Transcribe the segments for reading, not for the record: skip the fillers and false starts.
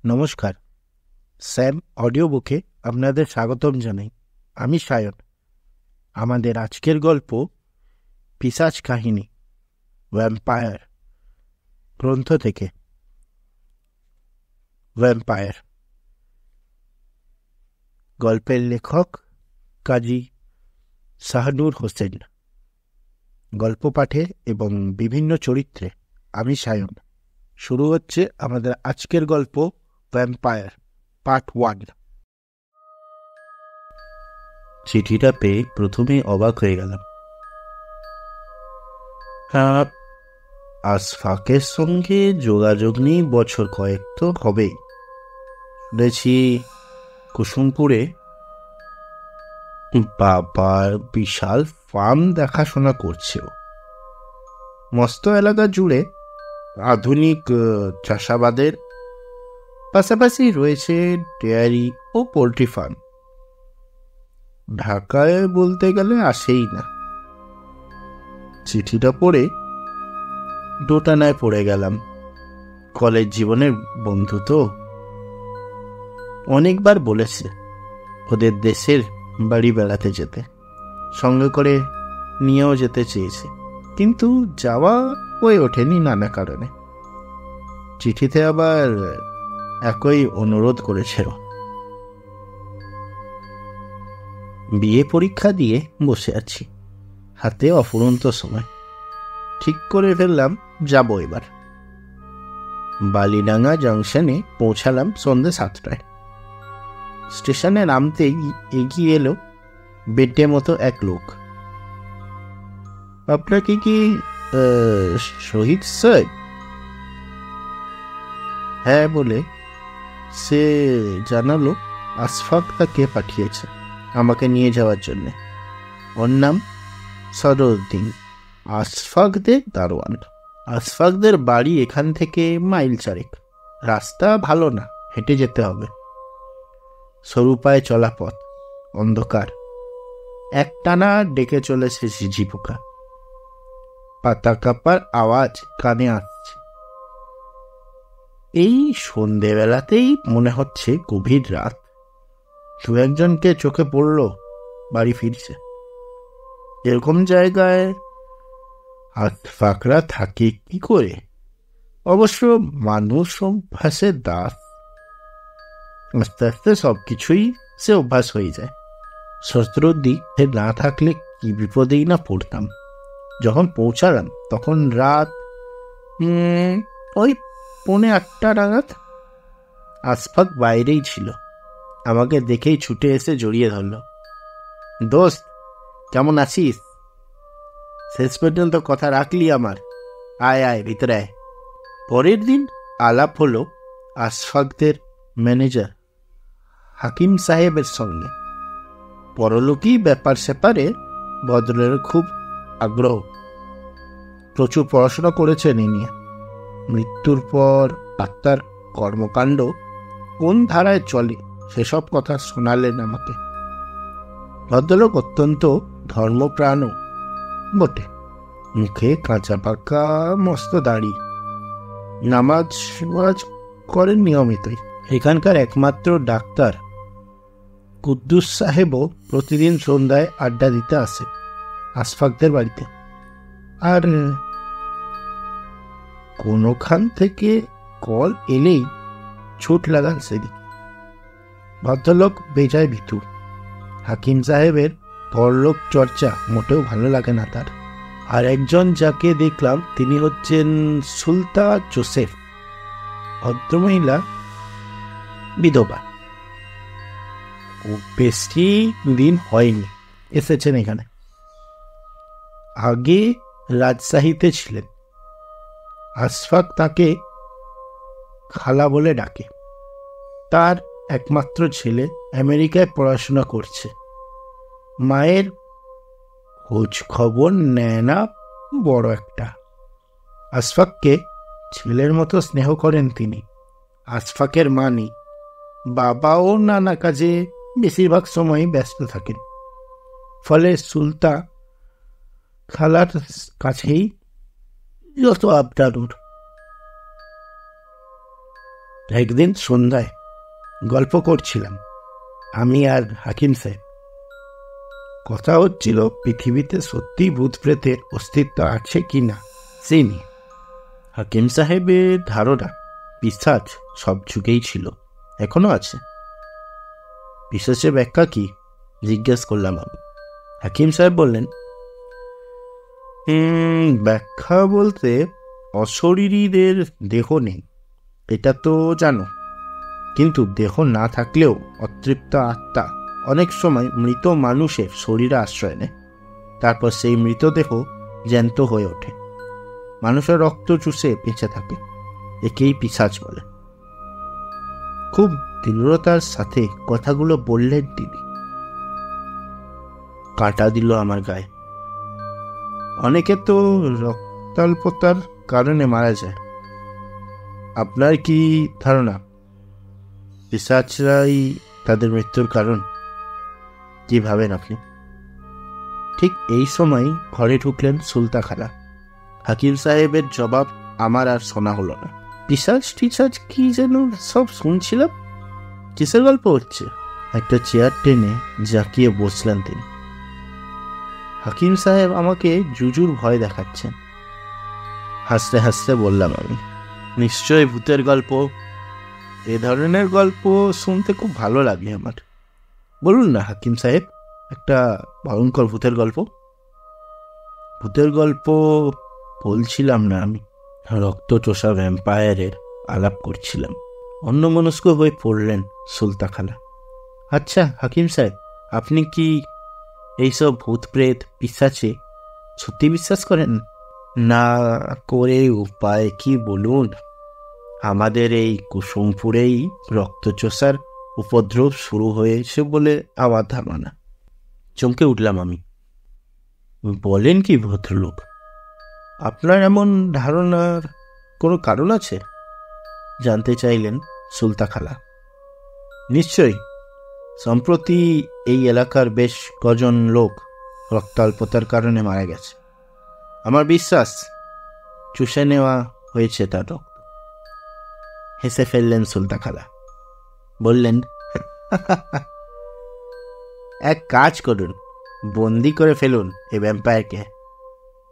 নমস্কার, Sam audio বুকে আপনাদের স্বাগতম জানাই। আমি সায়ন। আমাদের আজকের গল্প পিশাচ কাহিনী, ভ্যাম্পায়ার গ্রন্থ থেকে। ভ্যাম্পায়ার গল্পের লেখক কাজী শাহনূর হোসেন। গল্প পাঠে এবং বিভিন্ন চরিত্রে আমি সায়ন। শুরু হচ্ছে আমাদের আজকের গল্প ভ্যাম্পায়ার পার্ট 1। চিঠিটা পেয়ে প্রথমে অবাক হয়ে গেলাম। আশফাকের সঙ্গে যোগাযোগ নেই বছর কয়েক তো হবেই। শুনেছি কুসুমপুরে বাবার বিশাল ফার্ম দেখাশোনা করছে ও। মস্ত এলাকা জুড়ে আধুনিক চাষাবাদের পাশাপাশি রয়েছে ডেয়ারি ও পোলট্রি ফার্ম। ঢাকায় বলতে গেলে আসেই না। চিঠিটা পড়ে দোটানায় পড়ে গেলাম। কলেজ জীবনের বন্ধু তো, অনেকবার বলেছে ওদের দেশের বাড়ি বেড়াতে যেতে, সঙ্গে করে নিয়েও যেতে চেয়েছে, কিন্তু যাওয়া হয়ে ওঠেনি নানা কারণে। চিঠিতে আবার একই অনুরোধ করেছে। বিয়ে পরীক্ষা দিয়ে বসে আছি, হাতে অফুরন্ত সময়। ঠিক করে ফেললাম যাব এবার। বালিডাঙ্গা জংশনে পৌঁছালাম সন্ধ্যে 7টায়। স্টেশনে নামতেই এগিয়ে এলো বেটে মতো এক লোক। আপনাকে কি শহীদ স্যার? হ্যাঁ বলে সে জানালো আশফাক তাকে পাঠিয়েছে আমাকে নিয়ে যাওয়ার জন্যে। ওর নাম সদরউদ্দিন, আশফাকদের দারোয়ান। আশফাকদের বাড়ি এখান থেকে মাইল 4। রাস্তা ভালো না, হেঁটে যেতে হবে। সরু পায়ে চলা পথ, অন্ধকার। একটানা ডেকে চলেছে ঝিঝি পোকা। পাতা কাপার আওয়াজ কানে আসছে। এই সন্ধেবেলাতেই মনে হচ্ছে গভীর রাত। 2-1জনকে চোখে পড়ল বাড়ি ফিরছে। এরকম জায়গায় আশফাকরা থাকে কি করে? অবশ্য মানুষ অভ্যাসের দাস। আস্তে আস্তে সবকিছুই সে অভ্যাস হয়ে যায়। সদরউদ্দিন না থাকলে কি বিপদেই না পড়তাম। যখন পৌঁছালাম তখন রাত ওই 7:45 নাগাদ। আশফাক বাইরেই ছিল। আমাকে দেখেই ছুটে এসে জড়িয়ে ধরল। দোস্ত, কেমন আছিস? শেষ পর্যন্ত কথা রাখলি আমার। আয় আয়, ভিতরে আয়। পরের দিন আলাপ হলো আশফাকদের ম্যানেজার হাকিম সাহেবের সঙ্গে। পরলোকী ব্যাপার স্যাপারে ভদ্রের খুব আগ্রহ। প্রচুর পড়াশোনা করেছেন এ নিয়ে। মৃত্যুর পর আত্মার কর্মকাণ্ড কোন ধারায় চলে সেসব কথা শোনালেন আমাকে। ভদ্রলোক অত্যন্ত ধর্মপ্রাণও বটে। মুখে কাঁচা পাকা মস্ত দাড়ি। নামাজ করেন নিয়মিতই। এখানকার একমাত্র ডাক্তার কুদ্দুস সাহেবও প্রতিদিন সন্ধ্যায় আড্ডা দিতে আসে আশফাকদের বাড়িতে। আর কোনোখান থেকে কল এলেই ছুট লাগান সেদিকে। ভদ্রলোক বেজায় ভীতু। হাকিম সাহেবের পরলোক চর্চা মোটেও ভালো লাগে না তার। আর একজন যাকে দেখলাম তিনি হচ্ছেন সুলতা জোসেফ। ভদ্রমহিলা, বিধবা। বেশি দিন হয়নি এসেছেন এখানে। আগে রাজশাহীতে ছিলেন। আশফাক তাকে খালা বলে ডাকে। তার একমাত্র ছেলে আমেরিকায় পড়াশোনা করছে। মায়ের খোঁজ খবর নেয় না বড় একটা। আশফাককে ছেলের মতো স্নেহ করেন তিনি। আশফাকের মা নেই। বাবাও নানা কাজে বেশিরভাগ সময় ব্যস্ত থাকেন। ফলে সুলতা খালার কাছেই যত আবদার। একদিন সন্ধ্যায় গল্প করছিলাম আমি আর হাকিম সাহেব। কথা হচ্ছিল পৃথিবীতে সত্যি ভূত প্রেতের অস্তিত্ব আছে কি না সেই নিয়ে। হাকিম সাহেবের ধারণা পিশাচ সব যুগেই ছিল, এখনো আছে। পিশাচের ব্যাখ্যা কি জিজ্ঞেস করলাম আমি। হাকিম সাহেব বললেন, ব্যাখ্যা বলতে অশরীরীদের দেহ নেই এটা তো জানো, কিন্তু দেহ না থাকলেও অতৃপ্ত আত্মা অনেক সময় মৃত মানুষের শরীরে আশ্রয় নেয়, তারপর সেই মৃতদেহ জ্যান্ত হয়ে ওঠে, মানুষের রক্ত চুষে বেঁচে থাকে। একেই পিশাচ বলে। খুব দৃঢ়তার সাথে কথাগুলো বললেন তিনি। কাঁটা দিল আমার গায়ে। অনেকে তো রক্তাল্পতার কারণে মারা যায়, আপনার কি ধারণা পিশাচরাই তাদের মৃত্যুর কারণ? কি ভাবেন আপনি? ঠিক এই সময় ঘরে ঢুকলেন সুলতা খালা। হাকিম সাহেবের জবাব আমার আর শোনা হলো না। পিশাচ টিশাচ কি যেন সব শুনছিলাম, কিসের গল্প হচ্ছে? একটা চেয়ার টেনে জাঁকিয়ে বসলেন তিনি। হাকিম সাহেব আমাকে জুজুর ভয় দেখাচ্ছেন। হাসতে হাসতে বললাম আমি, নিশ্চয়ই ভূতের গল্প। এ ধরনের গল্প শুনতে খুব ভালো লাগে আমার। বলুন না হাকিম সাহেব, একটা ভয়ঙ্কর ভূতের গল্প। ভূতের গল্প বলছিলাম না আমি, রক্তচোষা ভ্যাম্পায়ারের আলাপ করছিলাম। অন্যমনস্ক হয়ে পড়লেন সুলতা খালা। আচ্ছা হাকিম সাহেব, আপনি কি এইসব ভূত প্রেত পিশাচে সত্যি বিশ্বাস করেন? না করে উপায় কি বলুন? আমাদের এই কুসুমপুরেই রক্তচোষার উপদ্রব শুরু হয়েছে বলে আমার ধারণা। চমকে উঠলাম আমি। বলেন কি ভদ্রলোক, আপনার এমন ধারণার কোনো কারণ আছে? জানতে চাইলেন সুলতা খালা। নিশ্চয়ই, সম্প্রতি এই এলাকার বেশ কজন লোক রক্তাল্পতার কারণে মারা গেছে। আমার বিশ্বাস চুষে নেওয়া হয়েছে তার রক্ত। হেসে ফেললেন সুলতা খালা। বললেন, এক কাজ করুন, বন্দি করে ফেলুন এই ভ্যাম্পায়ারকে,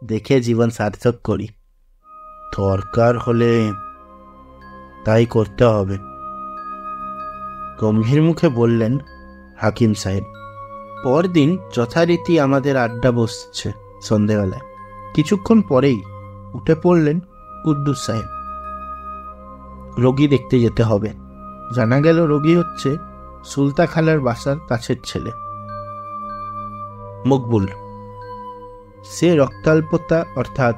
দেখে জীবন সার্থক করি। দরকার হলে তাই করতে হবে, গম্ভীর মুখে বললেন হাকিম সাহেব। পরদিন যথারীতি আমাদের আড্ডা বসছে সন্ধেবেলায়। কিছুক্ষণ পরেই উঠে পড়লেন কুদ্দুস সাহেব। রোগী দেখতে যেতে হবে। জানা গেল রোগী হচ্ছে সুলতা খালার বাসার কাছের ছেলে মকবুল। সে রক্তাল্পতা অর্থাৎ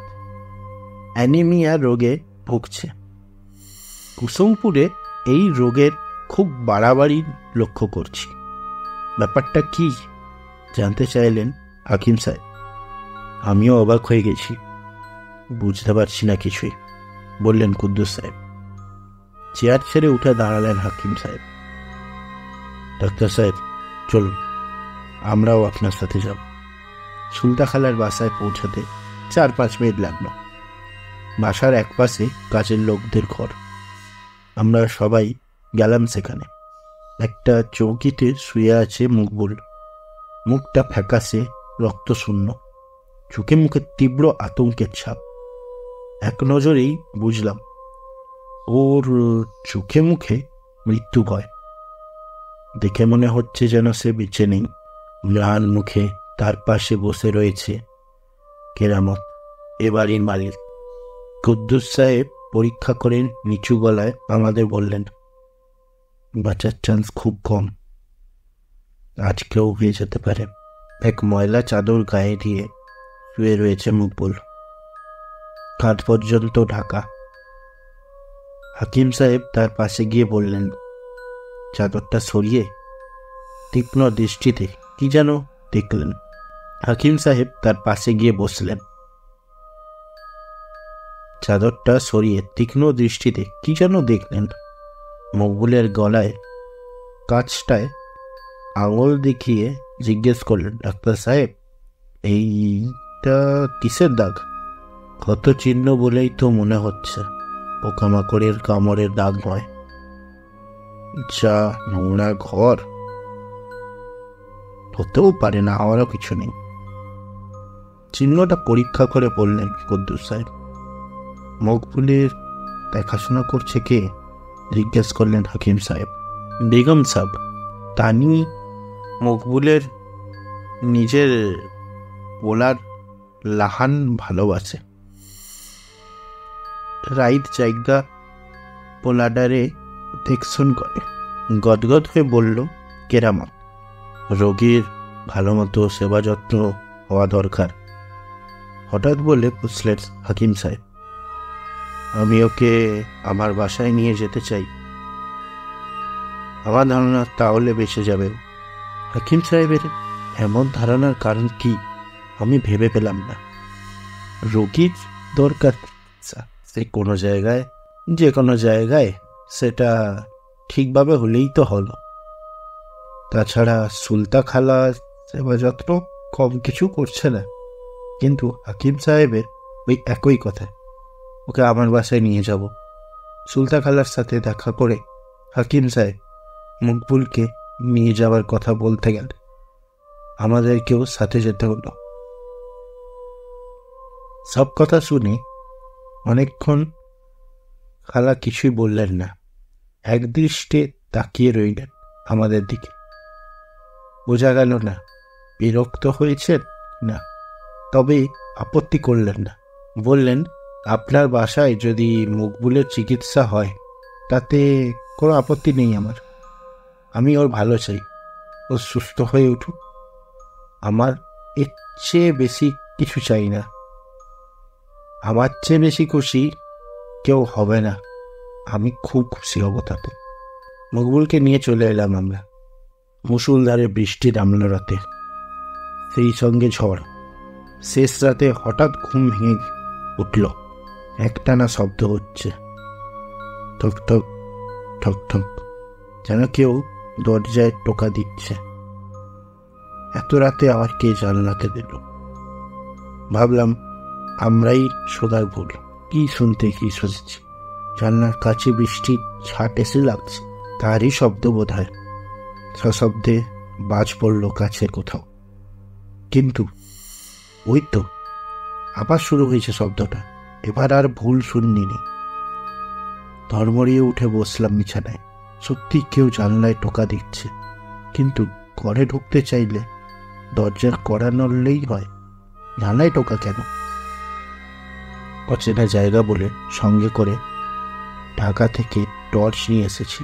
অ্যানিমিয়া রোগে ভুগছে। কুসুমপুরে এই রোগের খুব বাড়াবাড়ি লক্ষ্য করছি। ব্যাপারটা কি জানতে চাইলেন হাকিম সাহেব। আমিও অবাক হয়ে গেছি, বুঝতে পারছি না কিছুই, বললেন কুদ্দুস সাহেব। চেয়ার ছেড়ে উঠে দাঁড়ালেন হাকিম সাহেব। ডাক্তার সাহেব চলুন, আমরাও আপনার সাথে যাব। সুলতা খালার বাসায় পৌঁছাতে 4-5 মিনিট লাগলো। বাসার একপাশে কাজের লোকদের ঘর। আমরা সবাই গেলাম সেখানে। একটা চৌকিতে শুয়ে আছে মকবুল। মুখটা ফ্যাকাশে, রক্তশূন্য, চোখে মুখে তীব্র আতঙ্কের ছাপ। এক নজরেই বুঝলাম ওর চোখে মুখে মৃত্যু ভয়। দেখে মনে হচ্ছে যেন সে বেঁচে নেই। ম্লান মুখে তার পাশে বসে রয়েছে কেরামত, এ বাড়ির মালিক। কুদ্দুস সাহেব পরীক্ষা করে নিচু গলায় আমাদের বললেন, বাঁচার চান্স খুব কম, আজকেও হয়ে যেতে পারে। এক ময়লা চাদর গায়ে দিয়ে শুয়ে রয়েছে মকবুল, কাঁধ পর্যন্ত ঢাকা। হাকিম সাহেব তার পাশে গিয়ে বললেন, চাদরটা সরিয়ে তীক্ষ্ণ দৃষ্টিতে কি যেন দেখলেন। হাকিম সাহেব তার পাশে গিয়ে বসলেন। চাদরটা সরিয়ে তীক্ষ্ণ দৃষ্টিতে কি যেন দেখলেন। মকবুলের গলায় কাছটায় আঙুল দেখিয়ে জিজ্ঞেস করলেন, ডাক্তার সাহেব এইটা কিসের দাগ? ক্ষত চিহ্ন বলেই তো মনে হচ্ছে, পোকামাকড়ের কামড়ের দাগ নয়। যা নোংরা ঘর, হতেও পারে না, আমারও কিছু নেই। চিহ্নটা পরীক্ষা করে বললেন কুদ্দুস সাহেব। মকবুলের দেখাশোনা করছে কে? জিজ্ঞেস করলেন হাকিম সাহেব। বেগম সাহেব। তানি মকবুলের নিজের পোলার লাহান ভালোবাসে। রাইত জায়গা পোলাডারে দেখশন করে। গদগদ হয়ে বলল, কেরামত। রোগীর ভালো মতো সেবা যত্ন হওয়া দরকার। হঠাৎ বলে বুঝলেন হাকিম সাহেব, আমি ওকে আমার বাসায় নিয়ে যেতে চাই। আমার ধারণা তাহলে বেঁচে যাবে। হাকিম সাহেবের এমন ধারণার কারণ কি আমি ভেবে পেলাম না। রোগীর দরকার সে কোনো জায়গায়, যে কোনো জায়গায়, সেটা ঠিকভাবে হলেই তো হলো। তাছাড়া সুলতা খালা সেবা যত্ন কম কিছু করছে না। কিন্তু হাকিম সাহেবের ওই একই কথা, ওকে আমার বাসায় নিয়ে যাব। সুলতা খালার সাথে দেখা করে হাকিম সাহেব মকবুলকে নিয়ে যাওয়ার কথা বলতে গেল। আমাদেরকেও সাথে যেতে হলো। সব কথা শুনে অনেকক্ষণ খালা কিছুই বললেন না, একদৃষ্টে তাকিয়ে রইলেন আমাদের দিকে। বোঝা গেল না বিরক্ত হয়েছেন না, তবে আপত্তি করলেন না। বললেন, আপনার বাসায় যদি মকবুলের চিকিৎসা হয় তাতে কোনো আপত্তি নেই আমার। আমি ওর ভালো চাই, ও সুস্থ হয়ে উঠুক। আমার এর চেয়ে বেশি কিছু চাই না। আমার চেয়ে বেশি খুশি কেউ হবে না। আমি খুব খুশি হব তাতে। মকবুলকে নিয়ে চলে এলাম আমরা। মুষলধারে বৃষ্টি নামল রাতে, সেই সঙ্গে ঝড়। শেষ রাতে হঠাৎ ঘুম ভেঙে উঠল। একটানা শব্দ হচ্ছে, ঠক ঠক ঠক ঠক, যেন কেউ দরজায় টোকা দিচ্ছে। এত রাতে আবার কে জানলাতে দিল? ভাবলাম আমরাই শোধার ভুল। কি শুনতে কি শুনেছি? জানলার কাছে বৃষ্টির ছাট এসে লাগছে, তারই শব্দ বোধ হয়। সশব্দে বাজ পড়ল কাছে কোথাও। কিন্তু ওই তো আবার শুরু হয়েছে শব্দটা। এবার আর ভুল শুনিনি। ধর্মড়িয়ে উঠে বসলাম বিছানায়। সত্যি কেউ জানলায় টোকা দিচ্ছে, কিন্তু ঘরে ঢুকতে চাইলে দরজার কড়া নড়লেই হয়, জানলায় টোকা কেন? অচেনা জায়গা বলে সঙ্গে করে ঢাকা থেকে টর্চ নিয়ে এসেছি।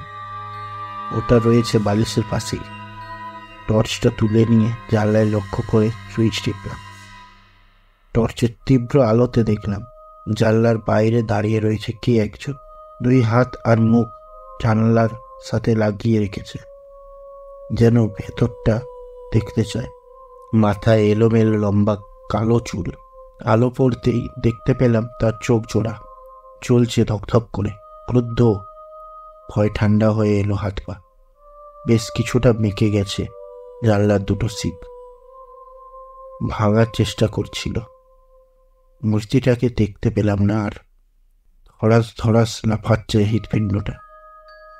ওটা রয়েছে বালিশের পাশেই। টর্চটা তুলে নিয়ে জানলায় লক্ষ্য করে সুইচ টিপলাম। টর্চের তীব্র আলোতে দেখলাম জানলার বাইরে দাঁড়িয়ে রয়েছে কে একজন। দুই হাত আর মুখ জানলার সাথে লাগিয়ে রেখেছে, যেন ভেতরটা দেখতে চায়। মাথায় এলোমেলো লম্বা কালো চুল। আলো পড়তেই দেখতে পেলাম তার চোখ জোড়া, চলছে ধকধক করে। ক্রুদ্ধ, ভয় ঠান্ডা হয়ে এলো হাত পা। বেশ কিছুটা মেকে গেছে জানলার দুটো শিক। ভাঙার চেষ্টা করছিল। মূর্তিটাকে দেখতে পেলাম না আর। ধরাস ধরাস লাফাচ্ছে হৃৎপিণ্ডটা,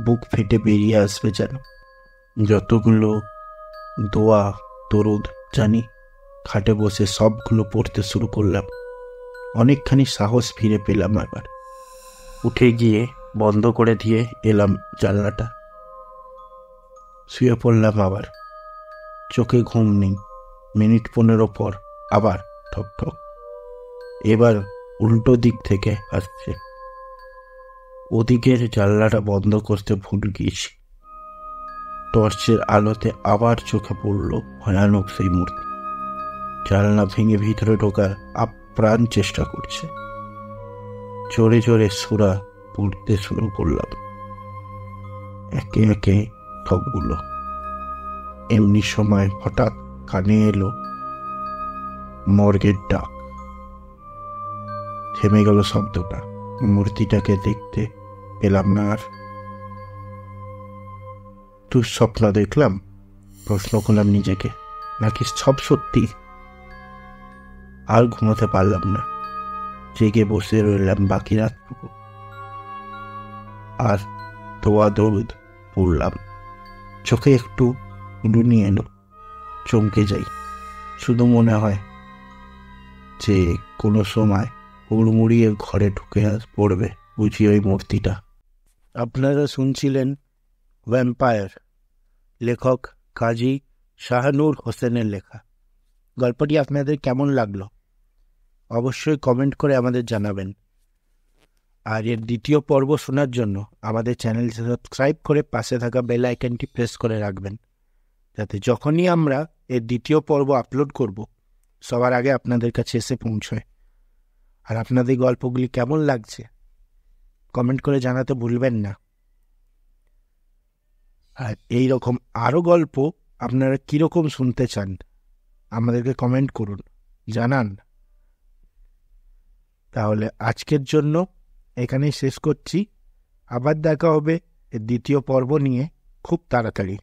বুক ফেটে বেরিয়ে আসবে যেন। যতগুলো দোয়া দরুদ জানি খাটে বসে সবগুলো পড়তে শুরু করলাম। অনেকখানি সাহস ফিরে পেলাম। আবার উঠে গিয়ে বন্ধ করে দিয়ে এলাম জানলাটা। শুয়ে পড়লাম আবার। চোখে ঘুম নেই। মিনিট 15 পর আবার ঠক ঠক। এবার উল্টো দিক থেকে আসছে। ওদিকের জানলাটা বন্ধ করতে ভুল গিয়েছি। টর্চের আলোতে আবার চোখে পড়ল ভয়ানক সেই মূর্তি। জানলা ভেঙে ভিতরে ঢোকার আপ্রাণ চেষ্টা করছে। জোরে জোরে সুরা পড়তে শুরু করলাম, একে একে সবগুলো। এমনি সময় হঠাৎ কানে এলো মর্গের ডাক। থেমে গেল শব্দটা। মূর্তিটাকে দেখতে পেলাম না আর। দুঃস্বপ্ন দেখলাম? প্রশ্ন করলাম নিজেকে। নাকি সব সত্যি? আর ঘুমাতে পারলাম না। জেগে বসে রইলাম বাকি রাতটুকু। আর দোয়া দরুদ পড়লাম, চোখে একটু রুনি এলো, চমকে যাই। শুধু মনে হয় যে কোনো সময় হুড়মুড়িয়ে ঘরে ঢুকে পড়বে বুঝি ওই মূর্তিটা। আপনারা শুনছিলেন ভ্যাম্পায়ার, লেখক কাজী শাহানুর হোসেনের লেখা। গল্পটি আপনাদের কেমন লাগলো অবশ্যই কমেন্ট করে আমাদের জানাবেন। আর এর দ্বিতীয় পর্ব শোনার জন্য আমাদের চ্যানেলটি সাবস্ক্রাইব করে পাশে থাকা বেল আইকনটি প্রেস করে রাখবেন, যাতে যখনই আমরা এর দ্বিতীয় পর্ব আপলোড করব সবার আগে আপনাদের কাছে এসে পৌঁছয়। আর আপনাদের গল্পগুলি কেমন লাগছে কমেন্ট করে জানাতে ভুলবেন না। আর এই রকম আরও গল্প আপনারা কীরকম শুনতে চান আমাদেরকে কমেন্ট করুন, জানান। তাহলে আজকের জন্য এখানেই শেষ করছি। আবার দেখা হবে এর দ্বিতীয় পর্ব নিয়ে খুব তাড়াতাড়ি।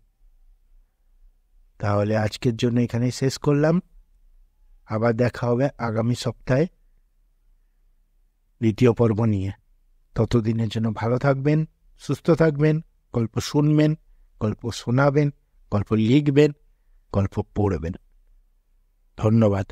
তাহলে আজকের জন্য এখানেই শেষ করলাম। আবার দেখা হবে আগামী সপ্তাহে দ্বিতীয় পর্ব নিয়ে। ততদিনের জন্য ভালো থাকবেন, সুস্থ থাকবেন, গল্প শুনবেন, গল্প শোনাবেন, গল্প লিখবেন, গল্প পড়বেন। ধন্যবাদ।